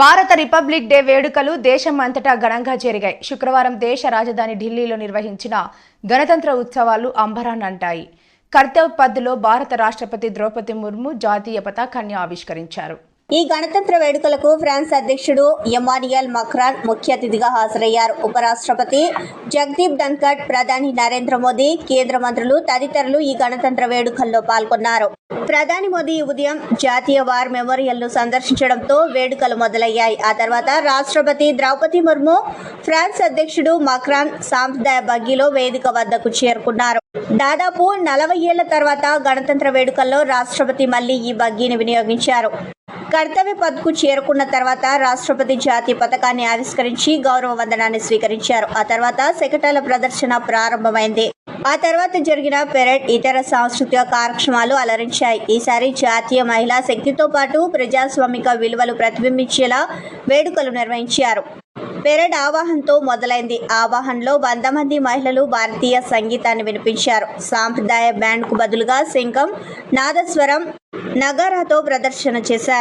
భారత republic day వేడుకలు దేశం అంతటా ఘనంగా జరిగాయి. శుక్రవారం దేశ రాజధాని ఢిల్లీలో నిర్వహించిన గణతంత్ర ఉత్సవాలు అంబరాన్నంటాయి. కర్తవ్య పథ్లో భారత రాష్ట్రపతి ద్రౌపది ముర్ము జాతీయ పతాకాన్ని ఆవిష్కరించారు. ఈ గణతంత్ర వేడుకలకు ఫ్రాన్స్ అధ్యక్షుడు ఎమాన్యుయల్ మక్రాన్ ముఖ్య అతిథిగా హాజరయ్యారు. ఉపరాష్ట్రపతి జగదీప్ ధన్కర్, ప్రధాని నరేంద్ర మోదీ, కేంద్ర మంత్రులు తదితరులు ఈ గణతంత్ర వేడుకల్లో పాల్గొన్నారు. ప్రధాని మోదీ ఉదయం జాతీయ వార్ మెమోరియల్ను సందర్శించడంతో వేడుకలు మొదలయ్యాయి. ఆ తర్వాత రాష్ట్రపతి ద్రౌపది ముర్ము, ఫ్రాన్స్ అధ్యక్షుడు మక్రాన్ సాంప్రదాయ బగ్గీలో వేదిక వద్దకు చేరుకున్నారు. దాదాపు 40 ఏళ్ల తర్వాత గణతంత్ర వేడుకల్లో రాష్ట్రపతి మళ్లీ ఈ బగ్గీని వినియోగించారు. కర్తవ్య పథ్కు చేరుకున్న తర్వాత రాష్ట్రపతి జాతీయ పతాకాన్ని ఆవిష్కరించి గౌరవ వందనాన్ని స్వీకరించారు. ఆ తర్వాత శకటాల ప్రదర్శన ప్రారంభమైంది. ఆ తర్వాత జరిగిన పెరేడ్, ఇతర సాంస్కృతిక కార్యక్రమాలు అలరించాయి. ఈసారి జాతీయ మహిళా శక్తితో పాటు ప్రజాస్వామిక విలువలు ప్రతిబింబించేలా వేడుకలు నిర్వహించారు. పెరేడ్ ఆవాహనతో మొదలైంది. ఆవాహనలో 100 మంది మహిళలు భారతీయ సంగీతాన్ని వినిపించారు. సాంప్రదాయ బ్యాండ్కు బదులుగా శంఖం, నాదస్వరం, నగారాతో ప్రదర్శన చేశారు.